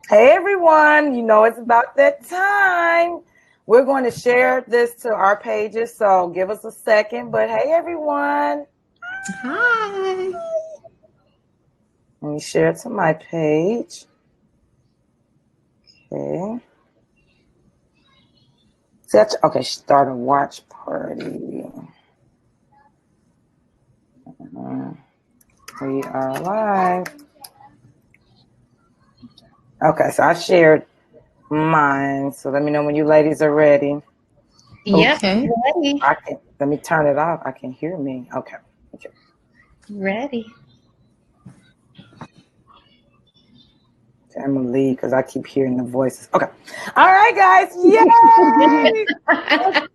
Hey everyone, you know it's about that time. We're going to share this to our pages, so give us a second. But hey everyone, Hi. let me share it to my page. Okay. Okay, start a watch party. We are live. Okay, so I shared mine. So let me know when you ladies are ready. Yep. Okay. Ready. Let me turn it off. I can hear me. Okay. Ready. I'm gonna leave because I keep hearing the voices. Okay. All right, guys. Yay!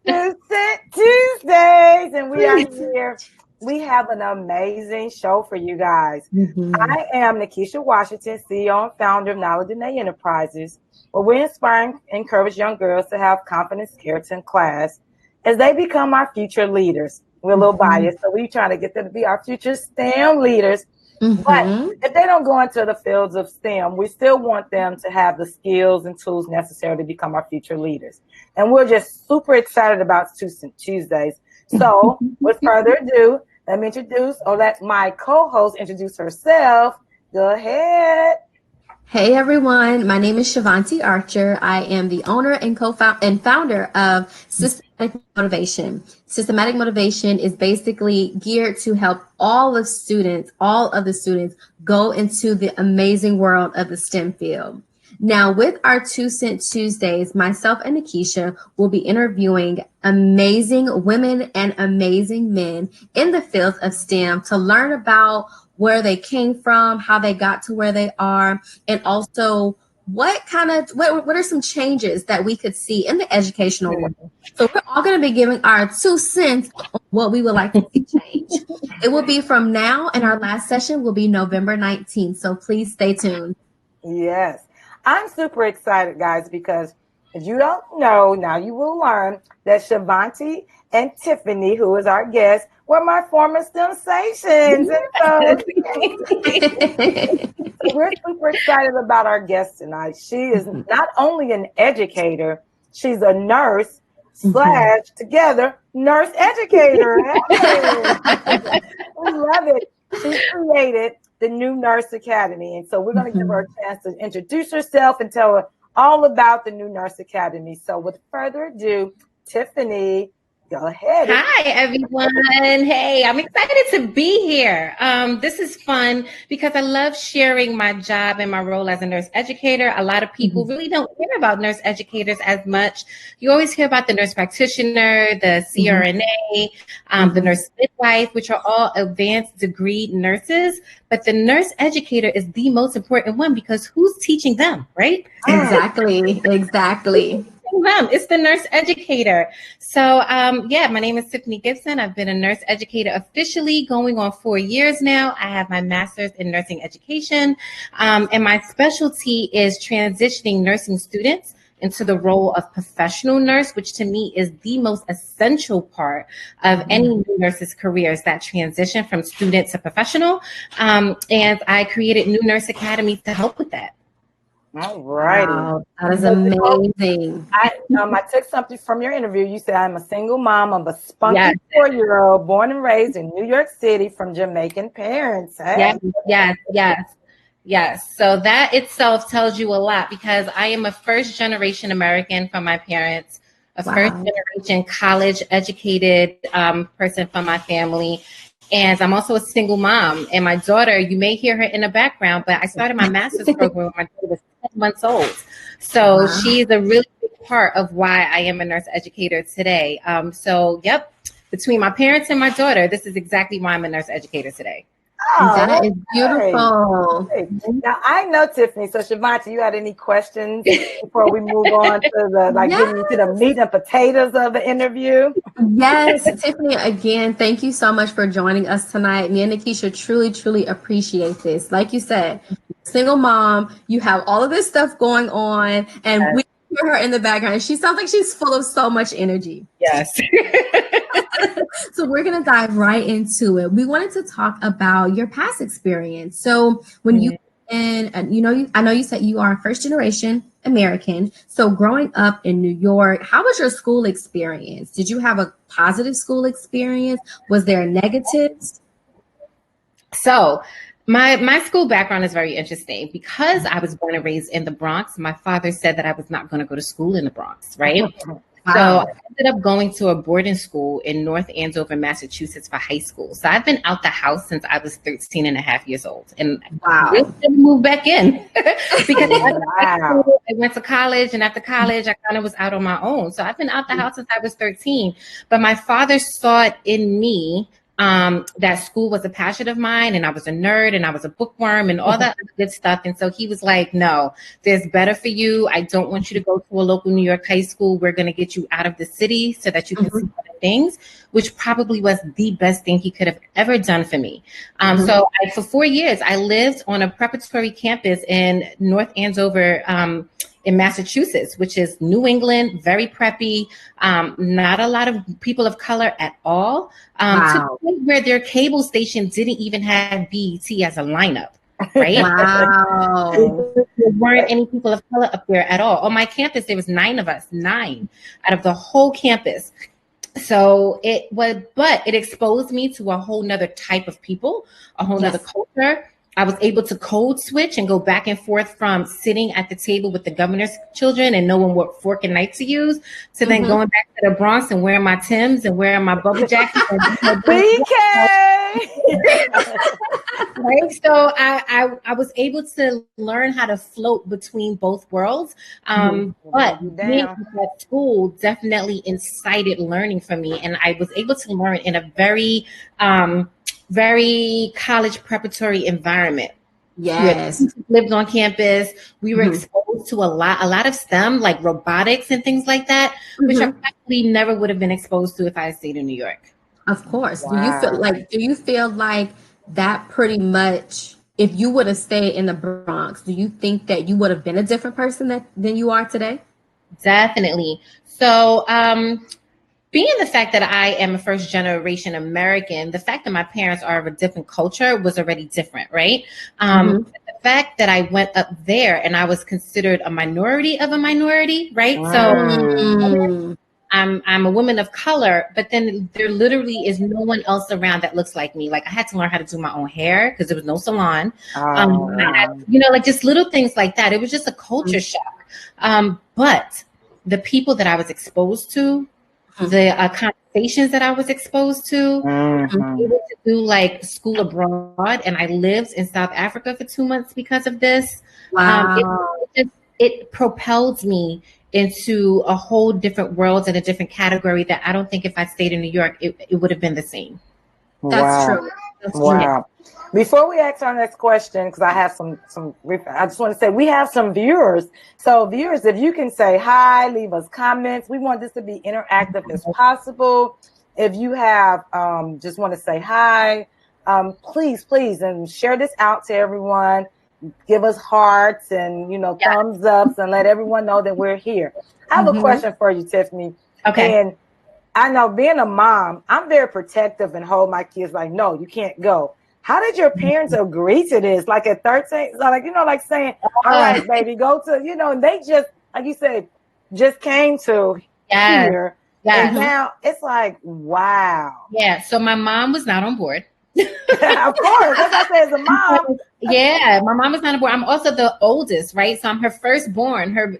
It's Tuesdays, and we are here. We have an amazing show for you guys. I am Nakeisha Washington, CEO and founder of Knowledge and Enterprises, where we inspire and encourage young girls to have confidence, character, and class as they become our future leaders. We're a little biased, so we're trying to get them to be our future STEM leaders. But if they don't go into the fields of STEM, we still want them to have the skills and tools necessary to become our future leaders. And we're just super excited about Tuesdays. So with further ado, let me introduce or let my co-host introduce herself. Go ahead. Hey everyone, my name is Shavonti Archer. I am the owner and founder of Systematic Motivation. Systematic Motivation is basically geared to help all of the students go into the amazing world of the STEM field. Now, with our 2 Cent Tuesdays, myself and Nakeisha will be interviewing amazing women and amazing men in the field of STEM to learn about where they came from, how they got to where they are, and also what are some changes that we could see in the educational world. So we're all going to be giving our 2 cents on what we would like to see change. It will be from now, and our last session will be November 19th. So please stay tuned. Yes. I'm super excited, guys, because if you don't know, now you will learn that Shavonti and Tiffany, who is our guest, were my former STEM stations. And so we're super excited about our guest tonight. She is not only an educator, she's a nurse / together nurse educator. Hey. We love it. She created the new Nurse Academy. And so we're going to give her a chance to introduce herself and tell her all about the new Nurse Academy. So with further ado, Tiffany, go ahead. Hi, everyone. Hey, I'm excited to be here. This is fun because I love sharing my job and my role as a nurse educator. A lot of people really don't hear about nurse educators as much. You always hear about the nurse practitioner, the CRNA, the nurse midwife, which are all advanced degree nurses. But the nurse educator is the most important one because who's teaching them, right? Exactly. It's the nurse educator. So, my name is Tiffany Gibson. I've been a nurse educator officially going on 4 years now. I have my master's in nursing education, and my specialty is transitioning nursing students into the role of professional nurse, which to me is the most essential part of any new nurse's careers, that transition from student to professional. And I created New Nurse Academy to help with that. All righty. Wow, that is amazing. I took something from your interview. You said I'm a single mom of a spunky 4-year-old born and raised in New York City from Jamaican parents. Hey? Yes. So that itself tells you a lot because I am a first generation American from my parents, a first generation college educated person from my family. And I'm also a single mom. And my daughter, you may hear her in the background, but I started my master's program when my daughter was 10 months old. So she's a really big part of why I am a nurse educator today. Between my parents and my daughter, this is exactly why I'm a nurse educator today. Oh, that is beautiful. Great. Now I know Tiffany. So Shavonti, you had any questions before we move on to the getting into the meat and potatoes of the interview? Yes, Tiffany, again, thank you so much for joining us tonight. Me and Nakeisha truly appreciate this. Like you said, single mom, you have all of this stuff going on, and we hear her in the background. She sounds like she's full of so much energy. Yes. So we're going to dive right into it. We wanted to talk about your past experience. So when you And I know you said you are a first generation American. So growing up in New York, how was your school experience? Did you have a positive school experience? Was there negatives? So my school background is very interesting because I was born and raised in the Bronx. My father said that I was not going to go to school in the Bronx, right? Wow. So I ended up going to a boarding school in North Andover, Massachusetts for high school. So I've been out the house since I was 13 and a half years old. And Wow. I didn't move back in because Wow. I went to college, and after college, I kind of was out on my own. So I've been out the house since I was 13. But my father saw it in me, that school was a passion of mine, and I was a nerd, and I was a bookworm, and all that good stuff. And so he was like, no, there's better for you. I don't want you to go to a local New York high school. We're going to get you out of the city so that you can see other things, which probably was the best thing he could have ever done for me. So for 4 years, I lived on a preparatory campus in North Andover, in Massachusetts, which is New England, very preppy, not a lot of people of color at all, to the point where their cable station didn't even have BET as a lineup, right? Wow. There weren't any people of color up there at all. On my campus, there was 9 of us, 9 out of the whole campus. So it exposed me to a whole nother type of people, a whole nother culture. I was able to code switch and go back and forth from sitting at the table with the governor's children and knowing what fork and knife to use to then going back to the Bronx and wearing my Timbs and wearing my bubble jacket. BK! Right? So I was able to learn how to float between both worlds. But being at that school definitely incited learning for me. And I was able to learn in a very college preparatory environment. Yes. We lived on campus. We were exposed to a lot of STEM, like robotics and things like that, which I probably never would have been exposed to if I had stayed in New York. Of course. Wow. Do you feel like that pretty much, if you would have stayed in the Bronx, do you think that you would have been a different person than you are today? Definitely. So, being the fact that I am a first generation American, the fact that my parents are of a different culture was already different, right? The fact that I went up there and I was considered a minority of a minority, right? So I'm a woman of color, but then there literally is no one else around that looks like me. Like I had to learn how to do my own hair because there was no salon. Like just little things like that. It was just a culture shock. But the people that I was exposed to, the conversations that I was exposed to, I was able to do like school abroad, and I lived in South Africa for 2 months because of this. Wow. It propelled me into a whole different world and a different category that I don't think if I stayed in New York, it would have been the same. That's true. Wow. Before we ask our next question, because I have I just want to say we have some viewers. So viewers, if you can say hi, leave us comments. We want this to be interactive as possible. If you have just want to say hi, please, and share this out to everyone. Give us hearts and thumbs ups and let everyone know that we're here. I have a question for you, Tiffany. Okay. And I know being a mom, I'm very protective and hold my kids like, no, you can't go. How did your parents agree to this? Like at 13, like saying, all right, baby, go to, and they just, like you said, just came to here. And now it's like, wow. Yeah. So my mom was not on board. Of course. As I said, as a mom. Yeah, my mom was not on board. I'm also the oldest, right? So I'm her firstborn, her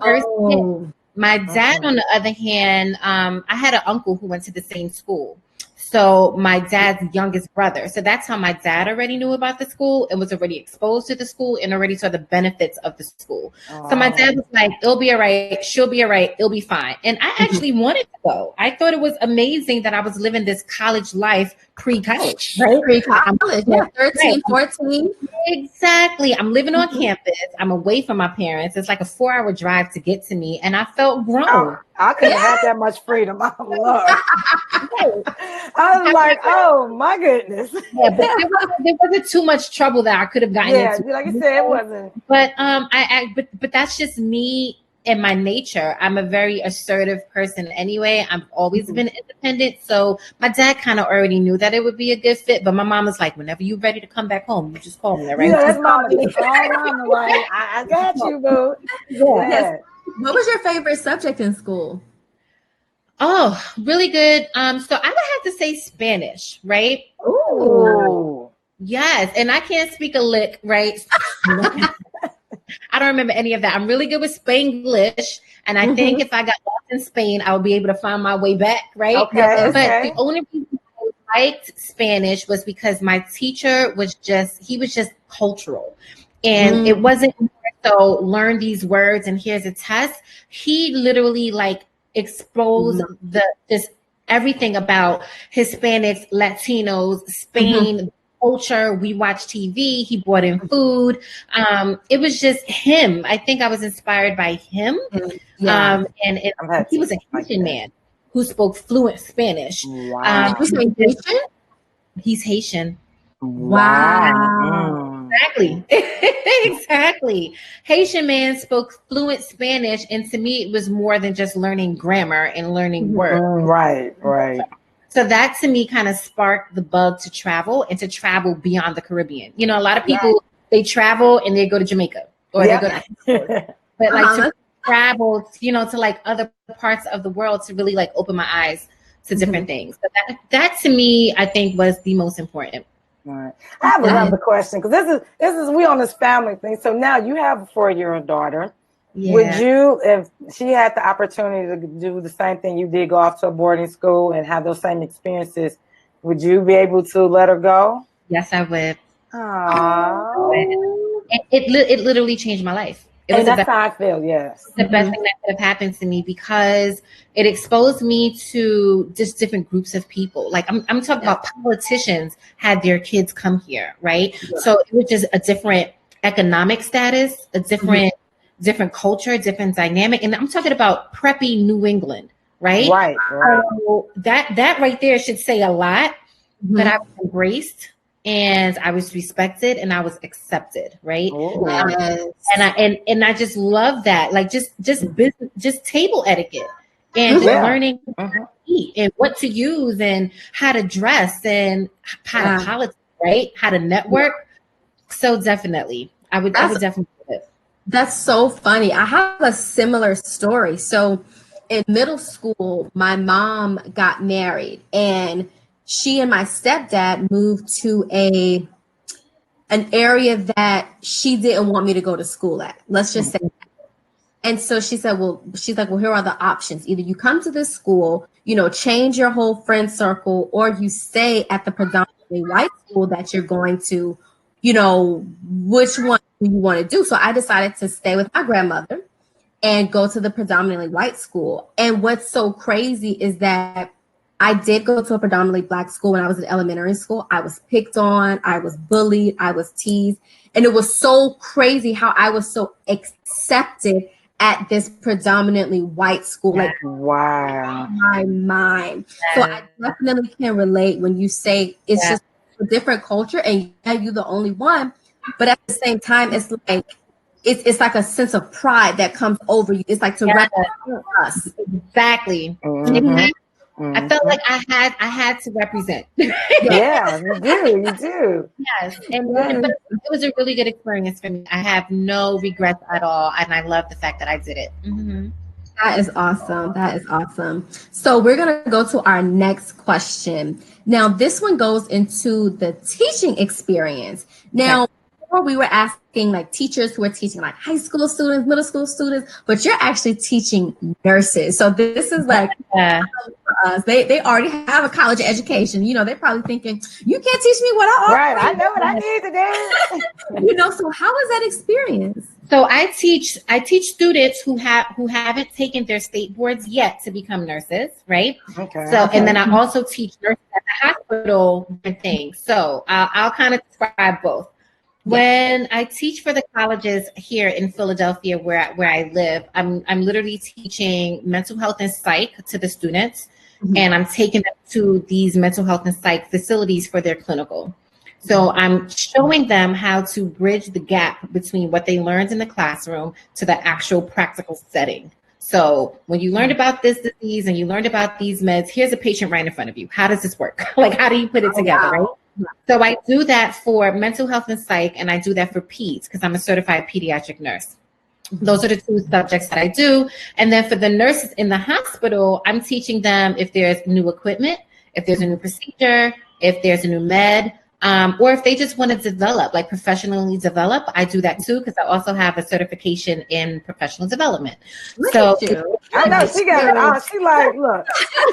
first kid. My dad, on the other hand, I had an uncle who went to the same school. So my dad's youngest brother. So that's how my dad already knew about the school and was already exposed to the school and already saw the benefits of the school. So my dad was like, it'll be all right. She'll be all right. It'll be fine. And I actually wanted to go. I thought it was amazing that I was living this college life pre-college, right? Pre-college, 13, 14. Exactly. I'm living on campus. I'm away from my parents. It's like a 4-hour drive to get to me. And I felt grown. I couldn't have that much freedom. Oh, Lord. I was like, oh, my goodness. Yeah, but there wasn't too much trouble that I could have gotten into. Yeah, like I said, it wasn't. But but that's just me in my nature, I'm a very assertive person anyway. I've always been independent. So my dad kind of already knew that it would be a good fit. But my mom was like, whenever you're ready to come back home, you just call me, right? Yeah, that's mama. Oh, mama, like, I got you, boo. Yeah. Yes. What was your favorite subject in school? Oh, really good. So I would have to say Spanish, right? Ooh. Yes. And I can't speak a lick, right? I don't remember any of that. I'm really good with Spanglish. And I think if I got lost in Spain, I would be able to find my way back, right? Okay. But the only reason I liked Spanish was because my teacher was just cultural. And it wasn't more so learn these words and here's a test. He literally like exposed just everything about Hispanics, Latinos, Spain, culture. We watched TV. He brought in food. It was just him. I think I was inspired by him. And he was a Haitian man who spoke fluent Spanish. Wow. Was he Haitian? He's Haitian. Wow. Exactly. Exactly. Haitian man spoke fluent Spanish, and to me, it was more than just learning grammar and learning words. Right. So that to me kind of sparked the bug to travel and to travel beyond the Caribbean. You know, a lot of people, they travel and they go to Jamaica or they go to, but like to travel, you know, to like other parts of the world to really like open my eyes to different things. So that to me, I think was the most important. All right. I have another question because this is we on this family thing. So now you have a 4-year-old daughter. Yeah. Would you, if she had the opportunity to do the same thing you did, go off to a boarding school and have those same experiences, would you be able to let her go? Yes, I would. Oh. It literally changed my life. And that's how I feel, yes. The best thing that could have happened to me because it exposed me to just different groups of people. Like I'm talking about politicians had their kids come here, right? Yeah. So it was just a different economic status, a different culture, different dynamic. And I'm talking about preppy New England, right? Right. So that right there should say a lot, but I was embraced. And I was respected and I was accepted, right? And I just love that, like just business, just table etiquette and just learning how to eat and what to use and how to dress and how to politics, right? How to network. So definitely, I would definitely do it. That's so funny. I have a similar story. So in middle school, my mom got married and she and my stepdad moved to an area that she didn't want me to go to school at. Let's just say that. And so she's like, well, here are the options. Either you come to this school, you know, change your whole friend circle, or you stay at the predominantly white school that you're going to, you know, which one do you want to do? So I decided to stay with my grandmother and go to the predominantly white school. And what's so crazy is that I did go to a predominantly Black school when I was in elementary school. I was picked on, I was bullied, I was teased. And it was so crazy how I was so accepted at this predominantly white school. Like, wow. My mind. So I definitely can relate when you say it's just a different culture and you're the only one. But at the same time, it's like, it's like a sense of pride that comes over you. It's like to represent us. Exactly. Exactly. I felt like I had to represent. Yeah, you do. Yes, and but it was a really good experience for me. I have no regrets at all, and I love the fact that I did it. That is awesome. So we're gonna go to our next question. Now, this one goes into the teaching experience. Now, before we were asking like teachers who are teaching like high school students, middle school students, but you're actually teaching nurses. So this is like they already have a college education. You know, they're probably thinking, you can't teach me what I already Right, I know what I need to do. You know, so how was that experience? So I teach students who haven't taken their state boards yet to become nurses, right? Okay. So and then I also teach nurses at the hospital and things. So I'll kind of describe both. When I teach for the colleges here in Philadelphia, where I live, I'm literally teaching mental health and psych to the students, and I'm taking them to these mental health and psych facilities for their clinical. So I'm showing them how to bridge the gap between what they learned in the classroom to the actual practical setting. So when you learned about this disease and you learned about these meds, here's a patient right in front of you. How does this work? Like, how do you put it together, right? So I do that for mental health and psych, and I do that for peds because I'm a certified pediatric nurse. Those are the two subjects that I do. And then for the nurses in the hospital, I'm teaching them if there's new equipment, if there's a new procedure, if there's a new med, or if they just want to develop, like professionally develop. I do that too because I also have a certification in professional development. Look So at you. I know she got it on. She like, look,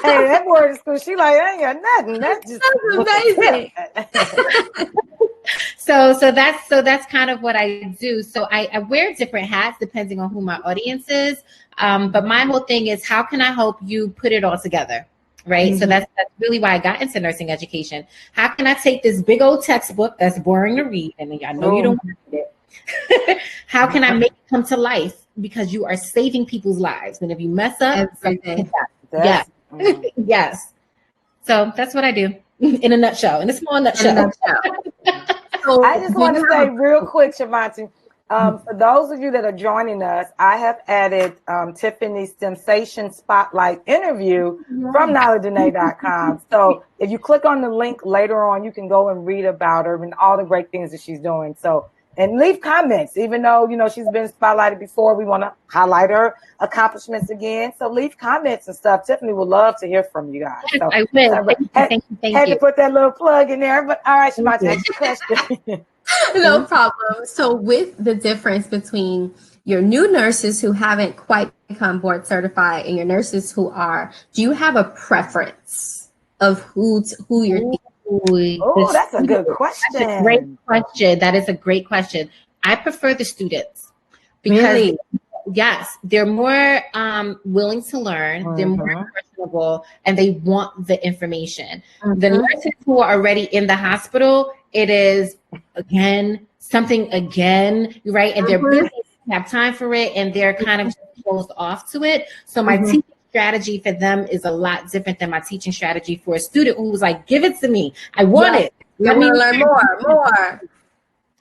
hey, that boy is school. She like, I ain't got nothing. That's just amazing. So that's kind of what I do. So I wear different hats depending on who my audience is. But my whole thing is, how can I help you put it all together? Right. Mm-hmm. So that's really why I got into nursing education. How can I take this big old textbook that's boring to read, and I know you don't want to read it. How can I make it come to life? Because you are saving people's lives. And if you mess up, yes. Yes. So that's what I do in a nutshell, in a small nutshell. So I just want to say real quick, Shavonti, for those of you that are joining us, I have added Tiffany's Sensation Spotlight interview from knowledgeandA.com. So if you click on the link later on, you can go and read about her and all the great things that she's doing. So, and leave comments, even though, you know, she's been spotlighted before, we want to highlight her accomplishments again. So leave comments and stuff. Tiffany would love to hear from you guys. So I will. Thank you. Had to put that little plug in there, but all right, Shavonti, next question. No problem. So with the difference between your new nurses who haven't quite become board certified and your nurses who are, do you have a preference of who you're teaching? Oh, that's a good question. That's a great question. That is a great question. I prefer the students because yes, they're more willing to learn. They're more personable, and they want the information. The nurses who are already in the hospital, it is something again, right? And they're busy, have time for it, and they're kind of closed off to it. So my teaching strategy for them is a lot different than my teaching strategy for a student who's like, give it to me. I want it. Let me learn more.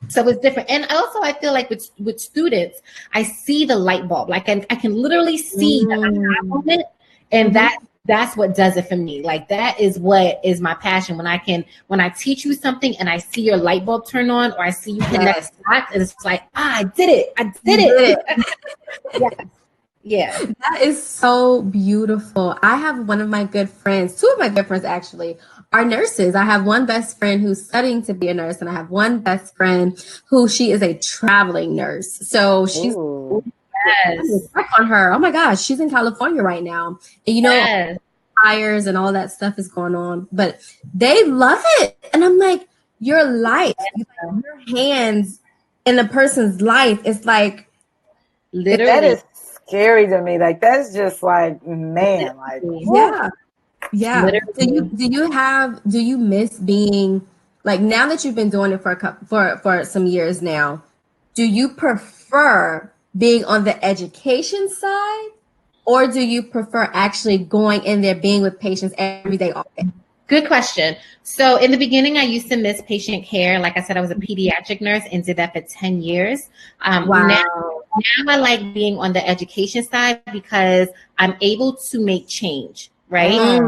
So it's different. And also I feel like with students, I see the light bulb. Like I can literally see the aha moment. And that's what does it for me. Like that is what is my passion. When I teach you something and I see your light bulb turn on, or I see you connect dots, and it's like, I did it. Yeah. That is so beautiful. I have one of my good friends, two of my good friends actually, are nurses. I have one best friend who's studying to be a nurse, and I have one best friend who she is a traveling nurse. So she's on her. Oh my gosh, she's in California right now. And you know, fires and all that stuff is going on, but they love it. And I'm like, your life, your hands in a person's life, it's like literally. That is scary to me. Like that's just like, man, like yeah. Do you miss being like, now that you've been doing it for some years now, do you prefer being on the education side, or do you prefer actually going in there, being with patients every day, all day? Good question. So in the beginning, I used to miss patient care. Like I said, I was a pediatric nurse and did that for 10 years. Now I like being on the education side because I'm able to make change, right?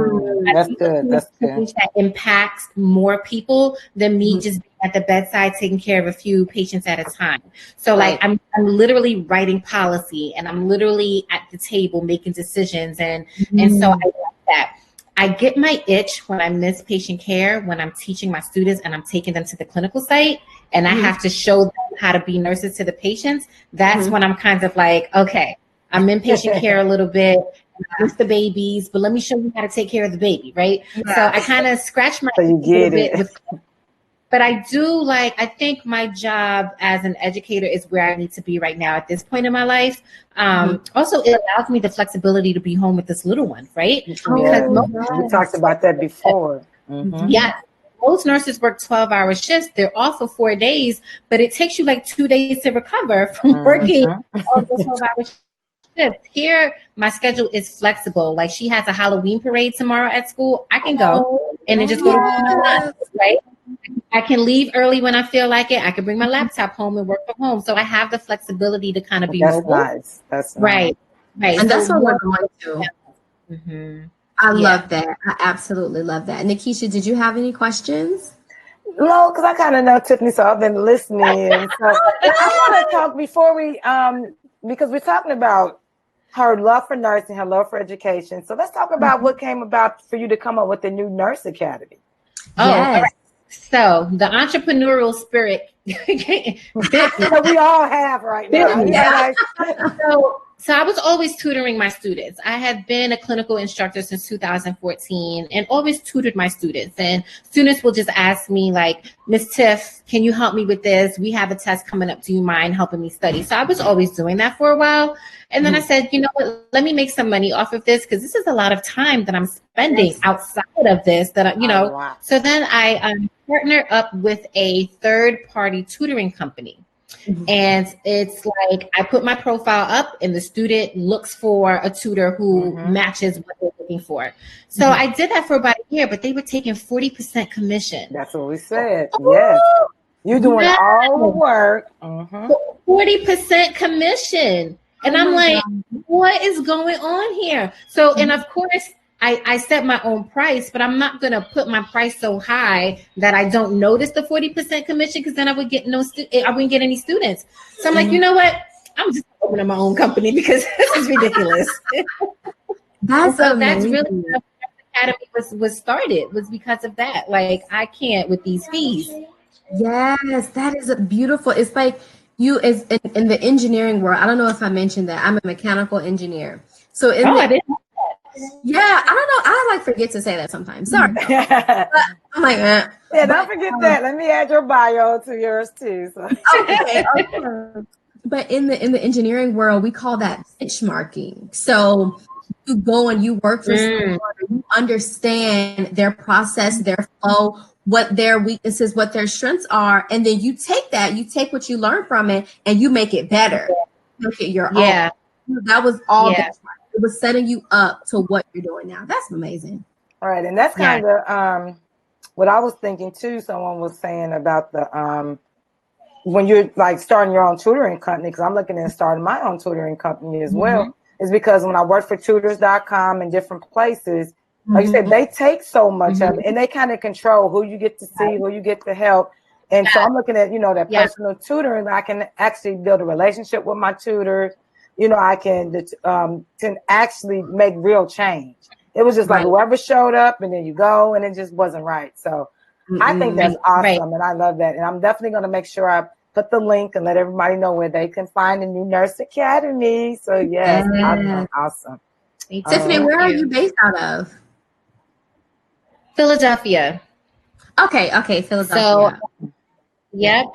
That's good. That's good. That impacts more people than me just being at the bedside taking care of a few patients at a time. So like I'm literally writing policy, and I'm literally at the table making decisions. And so I like that. I get my itch when I miss patient care, when I'm teaching my students and I'm taking them to the clinical site and I have to show them how to be nurses to the patients. That's when I'm kind of like, okay, I'm in patient care a little bit with the babies, but let me show you how to take care of the baby, right? Yeah. So I kind of scratch my itch a little bit. But I think my job as an educator is where I need to be right now at this point in my life. Also, it allows me the flexibility to be home with this little one, right? Because we talked about that before. Yeah. Most nurses work 12-hour shifts. They're off for 4 days, but it takes you like 2 days to recover from working all the 12-hour shifts. Here, my schedule is flexible. Like she has a Halloween parade tomorrow at school. I can go and then just go to right? I can leave early when I feel like it. I can bring my laptop home and work from home. So I have the flexibility to kind of be mobile. Nice. That's right. nice. Right. And so that's what we're going to. Mm-hmm. I love that. I absolutely love that. Nakeisha, did you have any questions? No, because I kind of know Tiffany, so I've been listening. So I want to talk before we, because we're talking about her love for nursing, her love for education. So let's talk about what came about for you to come up with the new Nurse Academy. Oh, yes. All right. So the entrepreneurial spirit that we all have right now. Yeah. So I was always tutoring my students. I have been a clinical instructor since 2014 and always tutored my students. And students will just ask me like, Miss Tiff, can you help me with this? We have a test coming up. Do you mind helping me study? So I was always doing that for a while. And then I said, you know what, let me make some money off of this because this is a lot of time that I'm spending outside of this that, wow. So then I partnered up with a third-party tutoring company. And it's like I put my profile up and the student looks for a tutor who matches what they're looking for. So I did that for about a year, but they were taking 40% commission. That's what we said. Yes. You're doing all the work. 40% commission. And I'm like, what is going on here? So, and of course, I set my own price, but I'm not going to put my price so high that I don't notice the 40% commission because then I would get I wouldn't get any students. So I'm like, you know what? I'm just opening my own company because this is ridiculous. That's really how the academy was started, was because of that. Like, I can't with these fees. Yes, that is beautiful. It's like you is in the engineering world. I don't know if I mentioned that. I'm a mechanical engineer. So I didn't. Yeah, I don't know. I like forget to say that sometimes. Sorry. I'm like, yeah, don't forget that. Let me add your bio to yours too. So. Okay. But in the engineering world, we call that benchmarking. So you go and you work for someone, you understand their process, their flow, what their weaknesses, what their strengths are, and then you take what you learn from it, and you make it better, make it your own. That was all. It was setting you up to what you're doing now. That's amazing. All right. And that's kind of what I was thinking too. Someone was saying about the when you're like starting your own tutoring company, because I'm looking at starting my own tutoring company as well, is because when I worked for tutors.com and different places, like you said, they take so much of it and they kind of control who you get to see, who you get to help. And so I'm looking at, that personal tutoring. I can actually build a relationship with my tutors. I can actually make real change. It was just like whoever showed up and then you go and it just wasn't right. So I think that's awesome. And I love that. And I'm definitely going to make sure I put the link and let everybody know where they can find the new Nurse Academy. So yes, awesome. Tiffany, where are you based out of? Philadelphia. Okay, Philadelphia. So,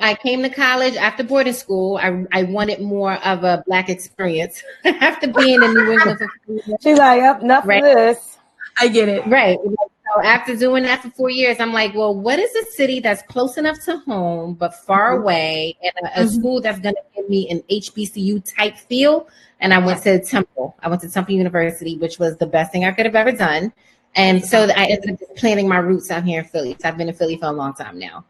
I came to college after boarding school. I wanted more of a Black experience after being in New England for 4 years. She's like, enough of this. I get it. Right. So after doing that for 4 years, I'm like, well, what is a city that's close enough to home but far away, and a school that's going to give me an HBCU type feel? And I went to Temple. I went to Temple University, which was the best thing I could have ever done. And so I ended up planting my roots out here in Philly. So I've been in Philly for a long time now.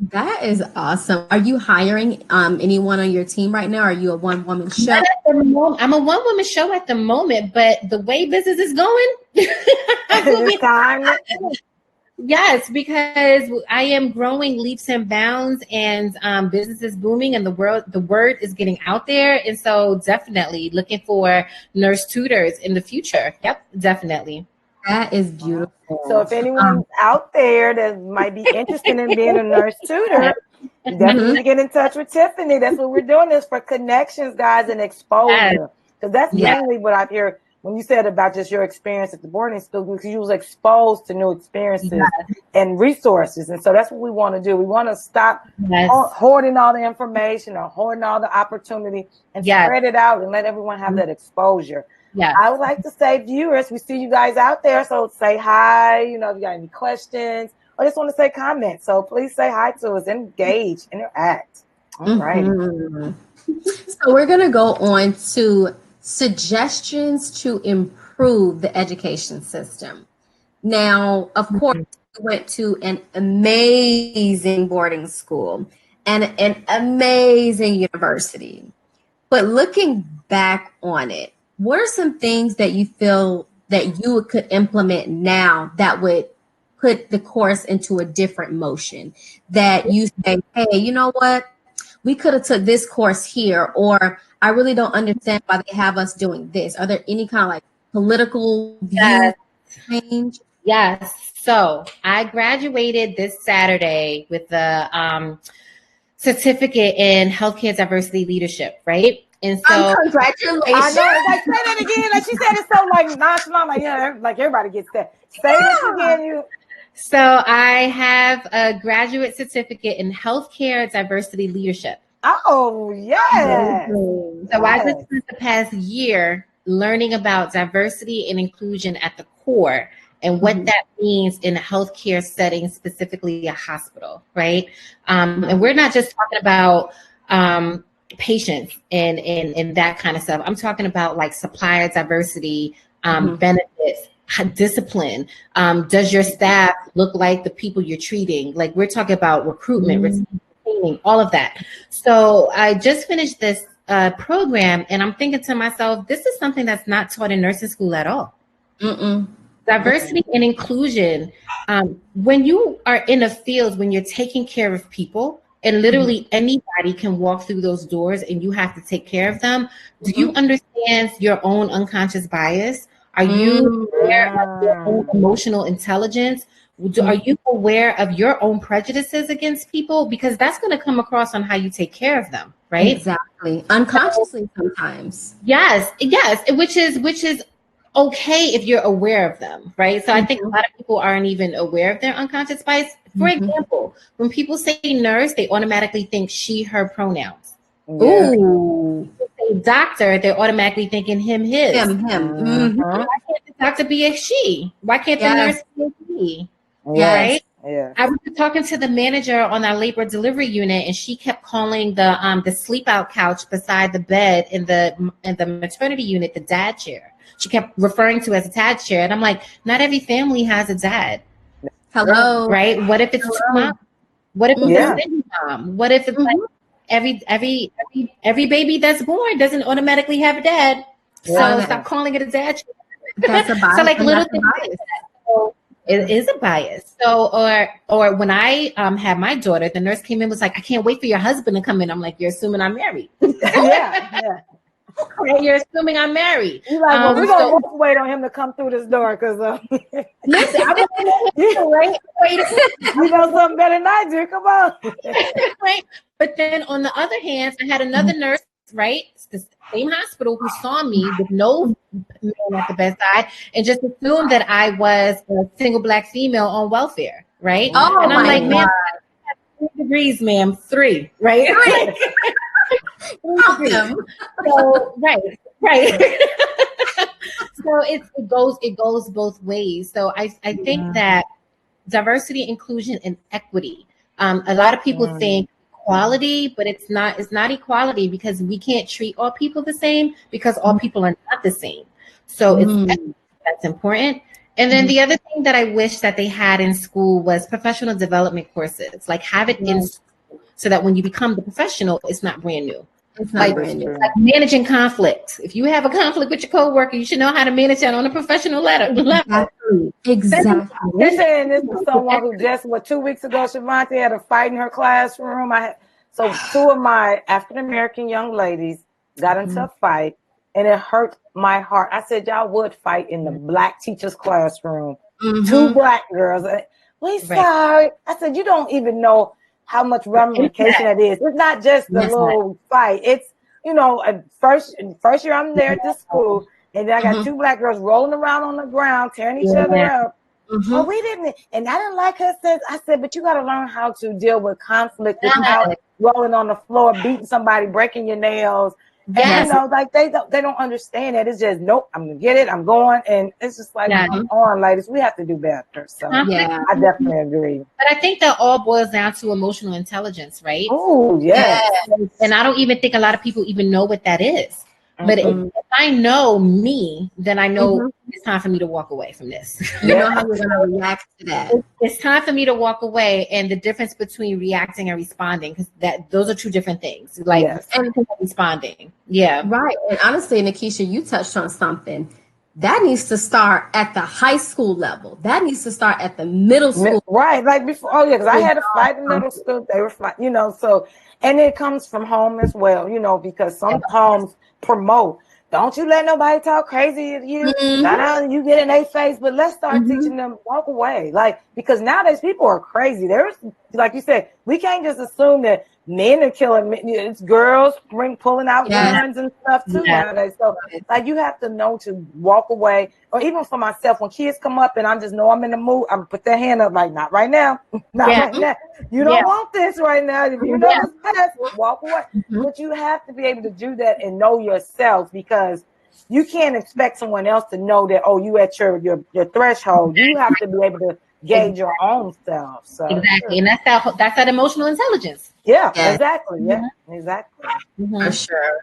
That is awesome. Are you hiring anyone on your team right now? Are you a one-woman show? I'm a one-woman show at the moment, but the way business is going, yes, because I am growing leaps and bounds, and business is booming, and the word is getting out there, and so definitely looking for nurse tutors in the future. Yep, definitely. That is beautiful. So if anyone's out there that might be interested in being a nurse tutor, definitely get in touch with Tiffany. That's what we're doing, this for connections, guys, and exposure. Because that's mainly what I hear when you said about just your experience at the boarding school, because you was exposed to new experiences and resources. And so that's what we want to do. We want to stop hoarding all the information or hoarding all the opportunity and spread it out and let everyone have that exposure. Yeah, I would like to say, viewers, we see you guys out there. So say hi, if you got any questions or just want to say comments. So please say hi to us, engage, interact. All right. So we're going to go on to suggestions to improve the education system. Now, of course, went to an amazing boarding school and an amazing university. But looking back on it, what are some things that you feel that you could implement now that would put the course into a different motion? That you say, hey, you know what? We could have took this course here, or I really don't understand why they have us doing this. Are there any kind of like political views change? Yes. So I graduated this Saturday with the certificate in healthcare diversity leadership, right? And so congratulations. I know, like say that again. Like she said, it's so like nonchalant, like yeah, like everybody gets that. Say this again, you. So I have a graduate certificate in healthcare diversity leadership. Oh yes. So I just spent the past year learning about diversity and inclusion at the core and what that means in a healthcare setting, specifically a hospital, right? And we're not just talking about patients and that kind of stuff. I'm talking about like supplier diversity, benefits, discipline. Does your staff look like the people you're treating? Like we're talking about recruitment, retaining, all of that. So I just finished this program and I'm thinking to myself, this is something that's not taught in nursing school at all. Diversity and inclusion. When you are in a field, when you're taking care of people, and literally anybody can walk through those doors and you have to take care of them. Do you understand your own unconscious bias? Are you aware of your own emotional intelligence? Are you aware of your own prejudices against people? Because that's going to come across on how you take care of them, right? Exactly. Unconsciously sometimes. Yes, which is okay if you're aware of them, right? So I think a lot of people aren't even aware of their unconscious bias. For example, when people say nurse, they automatically think she, her pronouns. Yeah. Ooh. Say doctor, they're automatically thinking him, his. Him. Why can't the doctor be a she? Why can't the nurse be a he? Yes. Right? Yeah. I was talking to the manager on our labor delivery unit, and she kept calling the sleep out couch beside the bed in the maternity unit the dad chair. She kept referring to it as a dad chair, and I'm like, not every family has a dad. Hello. Right? What if it's two moms? What if it's a single mom? What if it's like every baby that's born doesn't automatically have a dad? So stop calling it a dad chair. That's a bias. So like little things like that. So it is a bias. So or when I had my daughter, the nurse came in and was like, I can't wait for your husband to come in. I'm like, you're assuming I'm married. Yeah. You're assuming I'm married. You're like, well, we're gonna wait on him to come through this door because listen, I right? You know something better than I do. Come on. Right. But then on the other hand, I had another nurse, right? It's the same hospital who saw me with no man at the bedside and just assumed that I was a single Black female on welfare, right? Oh, and I'm like, God. ma'am, I have 3 degrees, ma'am, 3, right? 3 degrees. So, right. So it goes both ways. So I think that diversity, inclusion, and equity. A lot of people think equality, but it's not equality because we can't treat all people the same because all people are not the same. So that's important. And then the other thing that I wish that they had in school was professional development courses. Like have it in school so that when you become the professional, it's not brand new. It's not brand new. Like managing conflict. If you have a conflict with your coworker, you should know how to manage that on a professional level. Exactly. You're saying this is someone who just 2 weeks ago, Shavonti had a fight in her classroom. So 2 of my African American young ladies got into a fight, and it hurt my heart. I said, y'all would fight in the Black teacher's classroom. 2 Black girls. We sorry. I said, you don't even know how much ramification that is. It's not just the little fight. It's, first year I'm there at this school, and then I got 2 Black girls rolling around on the ground, tearing each other up. Oh, we didn't, and I didn't like her since. I said, but you got to learn how to deal with conflict without rolling on the floor, beating somebody, breaking your nails. And like they don't understand that. It's just nope. I'm gonna get it. I'm going, and it's just like come on, ladies. We have to do better. So I definitely agree. But I think that all boils down to emotional intelligence, right? Oh yes. And I don't even think a lot of people even know what that is. But if I know me, then I know it's time for me to walk away from this. You know how you're going to react to that. It's time for me to walk away, and the difference between reacting and responding, because those are two different things. Like and responding, right. And honestly, Nakeisha, you touched on something that needs to start at the high school level. That needs to start at the middle school, right? Like before, because I had to fight in middle school. They were fighting, so, and it comes from home as well, because some homes promote. Don't you let nobody talk crazy to you. Now you get in their face, but let's start teaching them walk away. Like, because nowadays people are crazy. There's, like you said, we can't just assume that men are killing men. It's girls pulling out guns and stuff too nowadays. So like you have to know to walk away. Or even for myself, when kids come up and I just know I'm in the mood, I'm put their hand up like, not right now. Not right now. You don't want this right now. If you know it's best, walk away. But you have to be able to do that and know yourself, because you can't expect someone else to know that, oh, you at your threshold. You have to be able to gauge your own self. So exactly. And that's that emotional intelligence. Exactly. Exactly. For sure.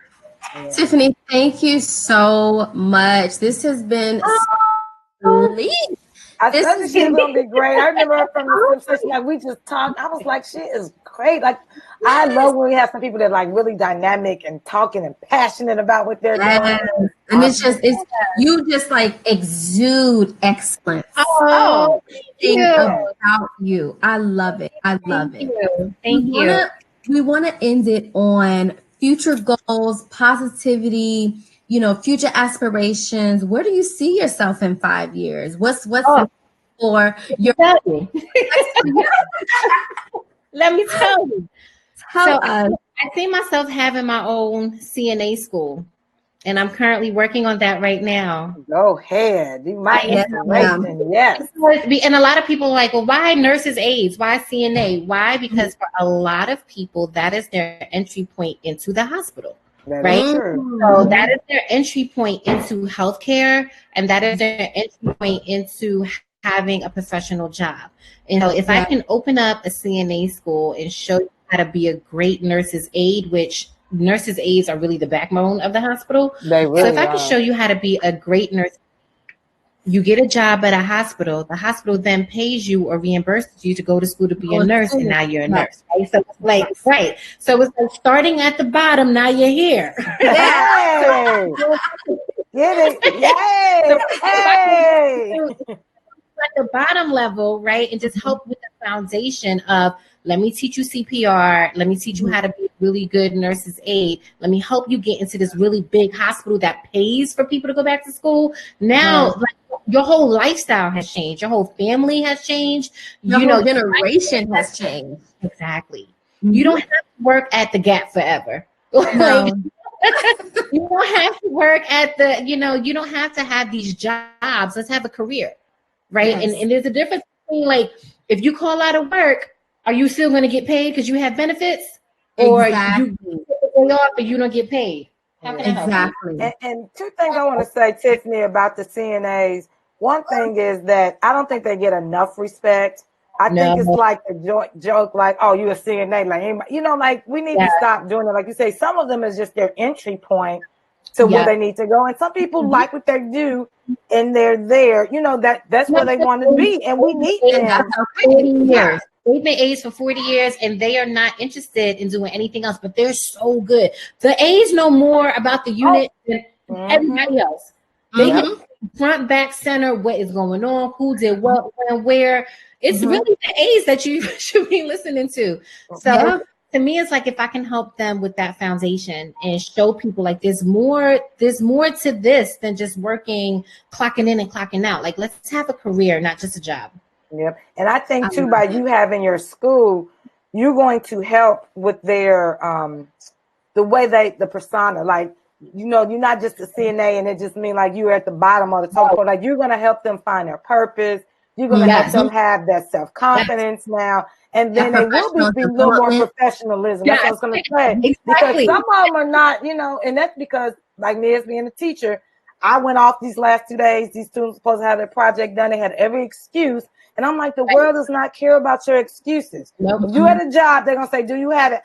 Tiffany, thank you so much. This has been sweet. I thought that she was gonna be great. I remember her from the session, like we just talked. I was like, she is great. Like I love when we have some people that like really dynamic and talking and passionate about what they're doing. And you just like exude excellence. Oh, about you. I love it. I love it. Thank you. We want to end it on future goals, positivity, future aspirations. Where do you see yourself in 5 years? What's for your Let me tell you. Tell us. I see myself having my own CNA school, and I'm currently working on that right now. Go ahead. You might inspiration. Yes. And a lot of people are like, well, why nurses aides? Why CNA? Why? Because for a lot of people, that is their entry point into the hospital. Right? So that is their entry point into healthcare, and that is their entry point into having a professional job. And so if I can open up a CNA school and show you how to be a great nurse's aide, which nurses' aides are really the backbone of the hospital. They really so if I can show you how to be a great nurse, you get a job at a hospital. The hospital then pays you or reimburses you to go to school to be a nurse, and now you're a nurse. Right? So it's like So it's like starting at the bottom. Now you're here. Yay! Get it? Yay! At the bottom level, right, and just help with the foundation of, let me teach you CPR. Let me teach you how to be a really good nurse's aide. Let me help you get into this really big hospital that pays for people to go back to school. Now, your whole lifestyle has changed. Your whole family has changed. Your generation has changed. Exactly. You don't have to work at the Gap forever. No. You don't have to work at the, you don't have to have these jobs. Let's have a career. Right. Yes. And there's a difference between, like, if you call out of work, are you still going to get paid because you have benefits? Or you go off and you don't get paid? How can I help you? And two things I want to say, Tiffany, about the CNAs. One thing is that I don't think they get enough respect. I think it's like a joke, like, oh, you a CNA, like, like we need to stop doing it. Like you say, some of them is just their entry point to where they need to go. And some people like what they do and they're there, that's where they want to be. And we need them. 40 years. They've been A's for 40 years and they are not interested in doing anything else, but they're so good. The A's know more about the unit than everybody else. They can front, back, center, what is going on, who did what, when, where. It's really the A's that you should be listening to. So to me, it's like, if I can help them with that foundation and show people, like, there's more to this than just working, clocking in and clocking out. Like, let's have a career, not just a job. Yep. And I think too, by you having your school, you're going to help with their the way the persona, like, you're not just a CNA and it just means like you're at the bottom of the totem pole. Like, you're going to help them find their purpose. You're going to help them have that self-confidence now. And then they will be a little more professionalism. That's what I was going to say. Exactly. Because some of them are not, and that's because, like me as being a teacher, I went off these last 2 days. These students were supposed to have their project done. They had every excuse. And I'm like, the world does not care about your excuses. If you had a job, they're going to say, do you have it?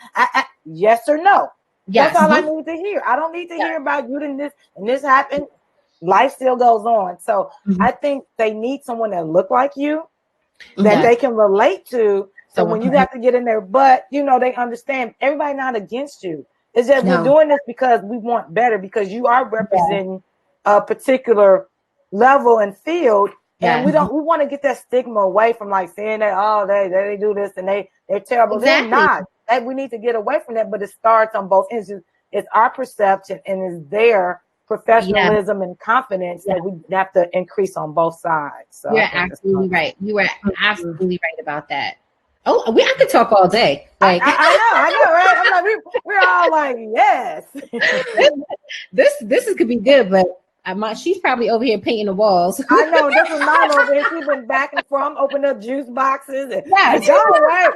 Yes or no. Yes. That's all I need to hear. I don't need to hear about you and this happened. Life still goes on. So I think they need someone that look like you, that they can relate to. So when you have to get in their butt, you know, they understand everybody not against you. It's just we're doing this because we want better, because you are representing a particular level and field. And we want to get that stigma away from like saying that, oh, they do this and they're terrible. They're not. We need to get away from that, but it starts on both ends. It's our perception and it's their professionalism and confidence that we have to increase on both sides. So you're absolutely right. You are absolutely right about that. Oh, I could talk all day. Like I know, right? I'm like, we're all like, yes. this could be good, but she's probably over here painting the walls. I know, this is mine over here. She's been back and forth, opening up juice boxes. And it's all right.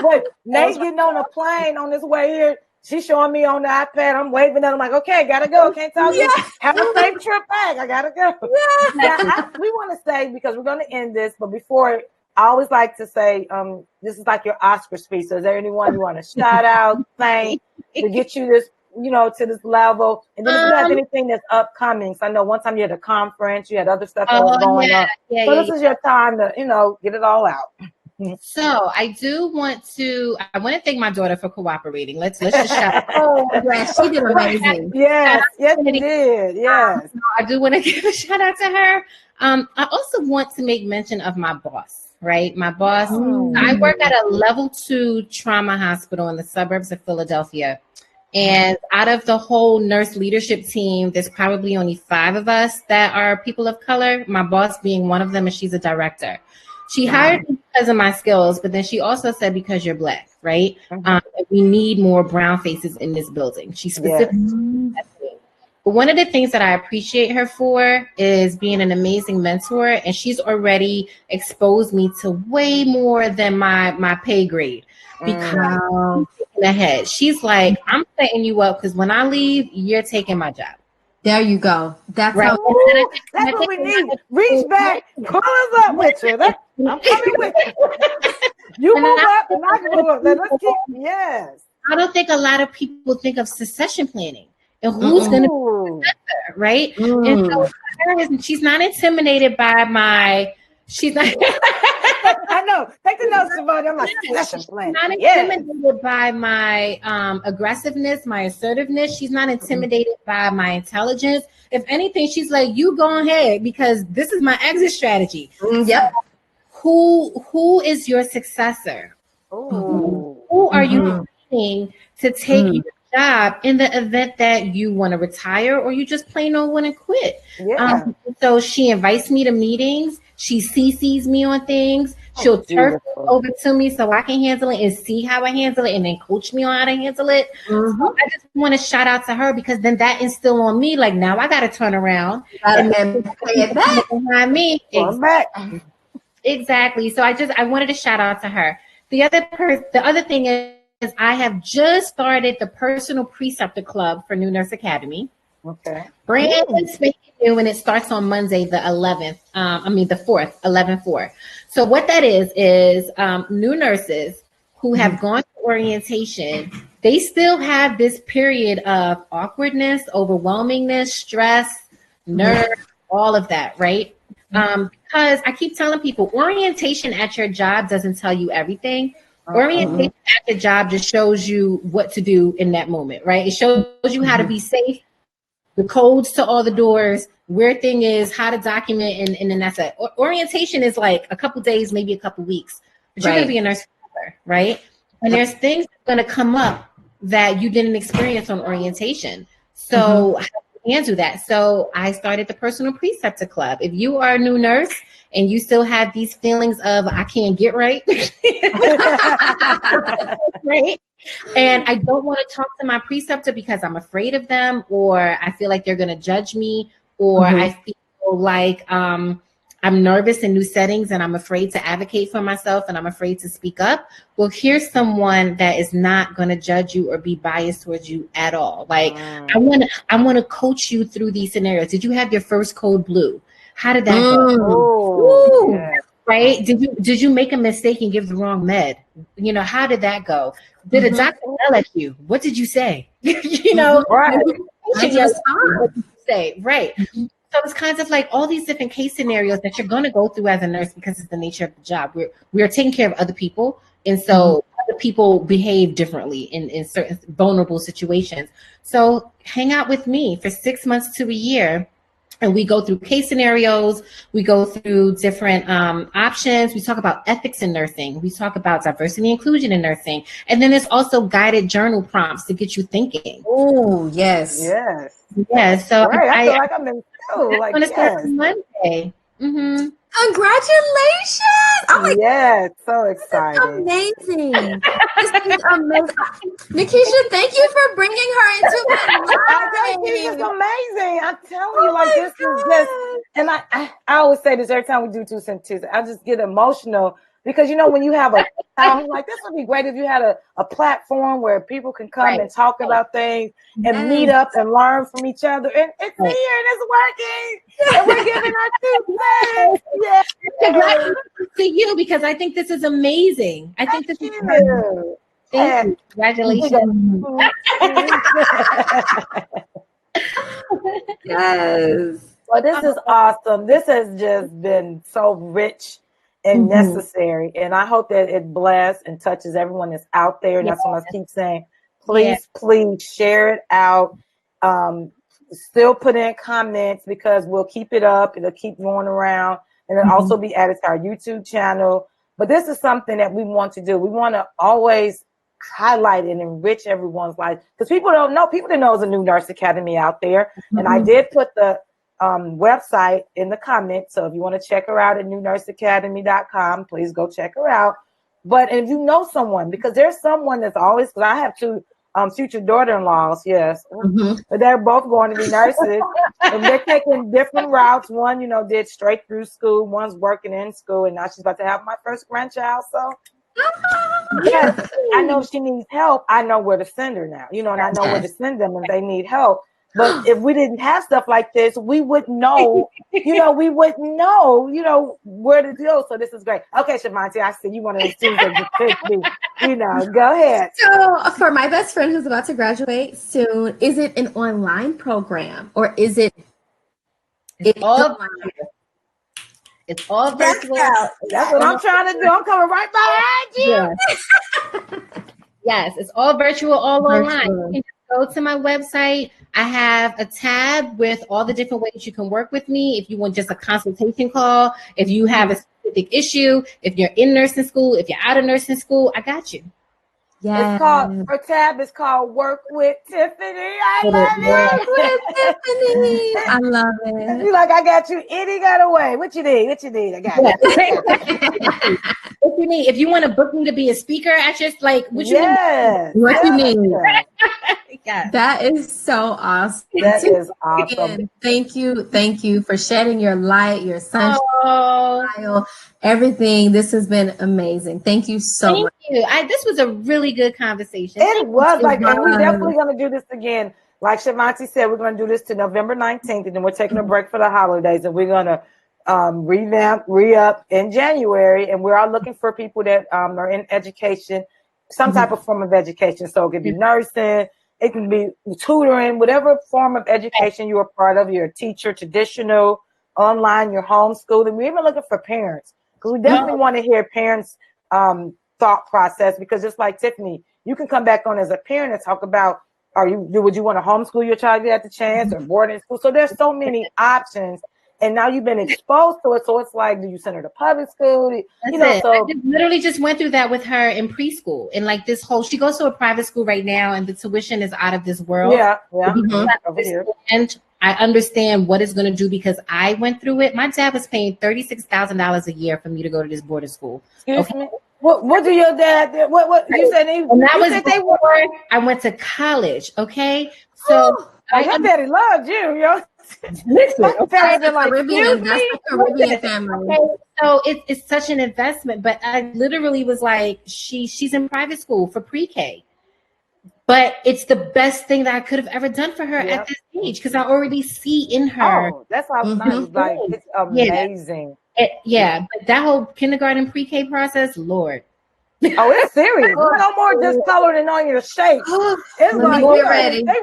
But Nate getting on a plane on his way here. She's showing me on the iPad. I'm waving at him like, okay, gotta go. Can't talk to you. Have a safe trip back. I gotta go. Now, we want to say, because we're going to end this, but before, I always like to say, this is like your Oscar speech. So is there anyone you want to shout out, thank, to get you this, you know, to this level? And then if you have anything that's upcoming. So I know one time you had a conference, you had other stuff that was going on. So this is your time to, you know, get it all out. So I want to thank my daughter for cooperating. Let's just shout out. Oh, yes, she did amazing. Yes, you did. Yes. I do want to give a shout out to her. I also want to make mention of my boss, right? My boss, I work at a level 2 trauma hospital in the suburbs of Philadelphia. And out of the whole nurse leadership team, there's probably only 5 of us that are people of color, my boss being one of them, and she's a director. She hired me because of my skills, but then she also said, because you're Black, right? We need more brown faces in this building. She specifically said that to me. But one of the things that I appreciate her for is being an amazing mentor, and she's already exposed me to way more than my pay grade. Because ahead, she's like, I'm setting you up because when I leave, you're taking my job. There you go. That's right. That's what we need. Reach back, pull us up with you. I'm coming with you. You move up and I move up. Let's keep, yes. I don't think a lot of people think of succession planning and who's going to be the successor, right? And so she's not intimidated by she's not. I know. Take the notes, Shavonti. I'm like, succession planning. She's not intimidated by my aggressiveness, my assertiveness. She's not intimidated by my intelligence. If anything, she's like, you go ahead because this is my exit strategy. Yep. Who is your successor? Who are you looking to take your job in the event that you want to retire or you just plain old want to quit? So she invites me to meetings. She CCs me on things. She'll turn it over to me so I can handle it and see how I handle it and then coach me on how to handle it. So I just want to shout out to her because then that instill on me, like, now I got to turn around and pay it back behind me. Exactly. So I wanted to shout out to her. The other thing is I have just started the Personal Preceptor Club for New Nurse Academy. Okay. Brand spanking new, and it starts on Monday, the 11th. The 4th, 11/4. So what that is new nurses who have gone to orientation, they still have this period of awkwardness, overwhelmingness, stress, nerves, all of that, right? Because I keep telling people, orientation at your job doesn't tell you everything. Orientation at the job just shows you what to do in that moment, right? It shows you how to be safe, the codes to all the doors, where thing is, how to document, and then that's it. Orientation is like a couple days, maybe a couple weeks, but you're going to be a nurse forever, right? And there's things that are going to come up that you didn't experience on orientation. So how do you handle that? So I started the Personal Preceptor Club. If you are a new nurse and you still have these feelings of, I can't get right, right? And I don't want to talk to my preceptor because I'm afraid of them, or I feel like they're going to judge me, or I feel like I'm nervous in new settings and I'm afraid to advocate for myself and I'm afraid to speak up. Well, here's someone that is not going to judge you or be biased towards you at all. Like, I want to coach you through these scenarios. Did you have your first code blue? How did that go? Right? Did you make a mistake and give the wrong med? You know, how did that go? Did a doctor yell at you? What did you say? You know, Right. What did you say? Right. So it's kind of like all these different case scenarios that you're going to go through as a nurse because it's the nature of the job. We're taking care of other people. And so other people behave differently in certain vulnerable situations. So hang out with me for 6 months to a year. And we go through case scenarios. We go through different options. We talk about ethics in nursing. We talk about diversity and inclusion in nursing. And then there's also guided journal prompts to get you thinking. Oh, yes. Yes. Yeah. So I feel like I'm in school. Like, I'm going to start yes. on Monday. Mm-hmm. Congratulations! Oh my God. So excited. Amazing. This is amazing. Nakeisha, thank you for bringing her into my life. She's just amazing. I'm telling you, like, this is just, and I always say this every time we do Two Cent Tuesday. I just get emotional because, you know, when you have a, I'm like, this would be great if you had a platform where people can come and talk about things and meet up and learn from each other. And it's here and it's working. And we're giving our 2 cents. Yeah. Congratulations to you because I think this is amazing. I think this is amazing. Thank you. Congratulations. Yes. Well, this is awesome. This has just been so rich and necessary. And I hope that it blesses and touches everyone that's out there. And that's what I keep saying. Please, please share it out. Still put in comments because we'll keep it up. It'll keep going around. And it'll also be added to our YouTube channel. But this is something that we want to do. We want to always highlight and enrich everyone's life. Because people don't know. People didn't know there's a new nurse academy out there. And I did put the website in the comments. So if you want to check her out at newnurseacademy.com, please go check her out. But if you know someone, because there's someone that's always, because I have 2 future daughter-in-laws, yes. But they're both going to be nurses. And they're taking different routes. One, you know, did straight through school. One's working in school. And now she's about to have my first grandchild. So, yes, I know if she needs help. I know where to send her now. You know, and I know where to send them if they need help. But if we didn't have stuff like this, we wouldn't know, you know, where to go. So this is great. Okay, Shavonti, I see you want to assume that you know, go ahead. So for my best friend who's about to graduate soon, is it an online program or is it? It's all virtual. That's what I'm trying to do. I'm coming right behind you. Yes, it's all virtual, all online. You can just go to my website. I have a tab with all the different ways you can work with me. If you want just a consultation call, if you have a specific issue, if you're in nursing school, if you're out of nursing school, I got you. Yeah. It's called, her tab is called Work with Tiffany. I love it. Work with Tiffany. I love it. You're like, I got you. Any got away. What you need? I got you. What you need? If you want to book me to be a speaker, I just like what you need. What you need. Yes. That is so awesome. That is awesome. And thank you for shedding your light, your sunshine, everything. This has been amazing. Thank you so much. Thank you. This was a really good conversation. It was like, and we're definitely going to do this again. Like Shavonti said, we're going to do this to November 19th, and then we're taking a break for the holidays, and we're going to re-up in January, and we're all looking for people that are in education, some type of form of education. So it could be nursing, it can be tutoring, whatever form of education you're a part of. You're a teacher, traditional, online, you're homeschooling. We're even looking for parents because we definitely want to hear parents' thought process. Because just like Tiffany, you can come back on as a parent and talk about, would you want to homeschool your child if you had the chance, or boarding school? So there's so many options. And now you've been exposed to it. So it's like, do you send her to public school? So I literally just went through that with her in preschool. And like she goes to a private school right now, and the tuition is out of this world. Yeah. And I understand what it's going to do because I went through it. My dad was paying $36,000 a year for me to go to this boarding school. Excuse me? What do your dad do? What you said? I went to college. Okay. So your daddy loved you, yo. Listen, that's a Caribbean family. Okay, so it's such an investment, but I literally was like, she's in private school for pre-K, but it's the best thing that I could have ever done for her at this age because I already see in her. Oh, that's how nice. Like, it's amazing. But that whole kindergarten pre-K process, Lord. Oh, it's serious. No more just coloring on your shape. It's like they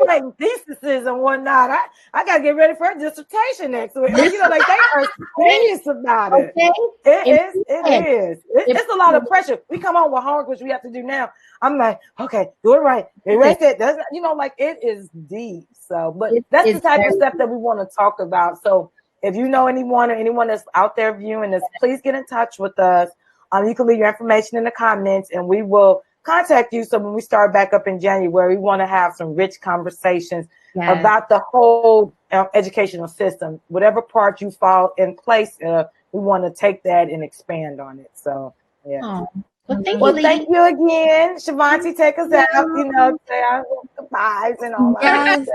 writing theses and whatnot. I gotta get ready for a dissertation next week. Like, you know, like they are serious about it. It is. It's a lot of pressure. We come on with homework, which we have to do now. I'm like, okay, do it right. Erase it. Doesn't, you know, like it is deep. So, but that's the type of stuff that we want to talk about. So if you know anyone or anyone that's out there viewing this, please get in touch with us. You can leave your information in the comments and we will contact you. So when we start back up in January, we want to have some rich conversations about the whole educational system. Whatever part you fall in place, we want to take that and expand on it. So, yeah. Oh. Well, thank you again. Shavonti, take us out, you know, say our goodbyes and all that.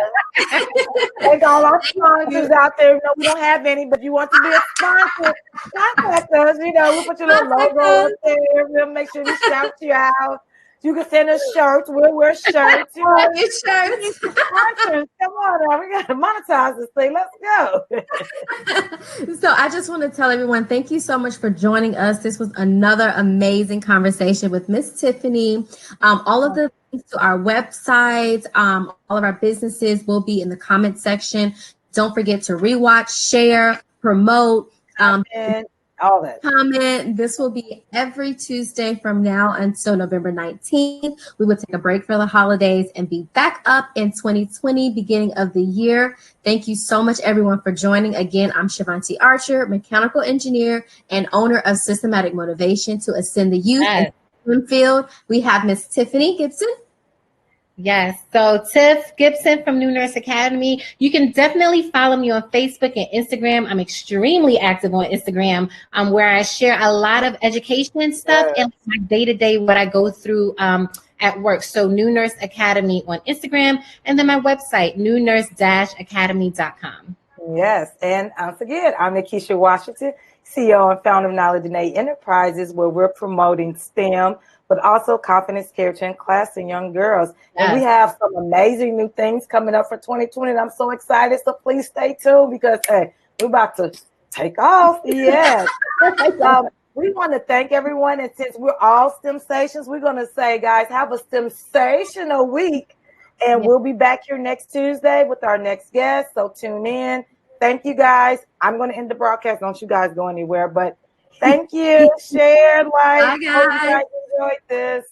Take all our sponsors out there. You know, we don't have any, but if you want to be a sponsor, contact us. You know, we'll put your little logo up there. We'll make sure we shout you out. You can send us shirts. We'll wear shirts. You know, shirts. Sponsors, come on now. We got to monetize this thing. Let's go. So I just want to tell everyone, thank you so much for joining us. This was another amazing conversation with Miss Tiffany. All of the links to our website, all of our businesses will be in the comment section. Don't forget to rewatch, share, promote, and all that. Comment. This will be every Tuesday from now until November 19th. We will take a break for the holidays and be back up in 2020, beginning of the year. Thank you so much, everyone, for joining. Again, I'm Shavonti Archer, mechanical engineer and owner of Systematic Motivation to Ascend the Youth and Field. We have Miss Tiffany Gibson. Yes. So Tiff Gibson from New Nurse Academy. You can definitely follow me on Facebook and Instagram. I'm extremely active on Instagram, where I share a lot of education stuff and my day-to-day what I go through at work. So New Nurse Academy on Instagram, and then my website, newnurse-academy.com. Yes. And don't forget, I'm Nakeisha Washington, CEO and founder of Knowledge Innate Enterprises, where we're promoting STEM, but also confidence, character, and class in young girls. And we have some amazing new things coming up for 2020. And I'm so excited. So please stay tuned because, hey, we're about to take off. Yes. We want to thank everyone. And since we're all STEM stations, we're going to say, guys, have a STEM-stational week. And we'll be back here next Tuesday with our next guest. So tune in. Thank you, guys. I'm going to end the broadcast. Don't you guys go anywhere. But thank you. Share, like. Bye, guys. Hope you guys enjoyed this.